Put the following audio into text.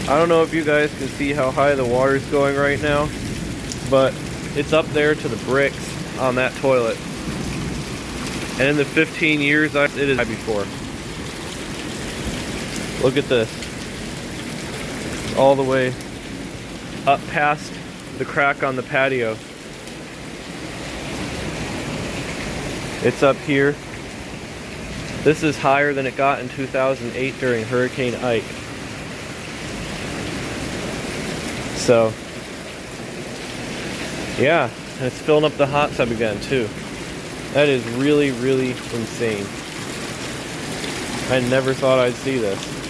I don't know if you guys can see how high the water's going right now, but it's up there to the bricks on that toilet. And in the 15 years it is high before. Look at this. All the way up past the crack on the patio. It's up here. This is higher than it got in 2008 during Hurricane Ike. So, yeah, and it's filling up the hot tub again too. That is really, really insane. I never thought I'd see this.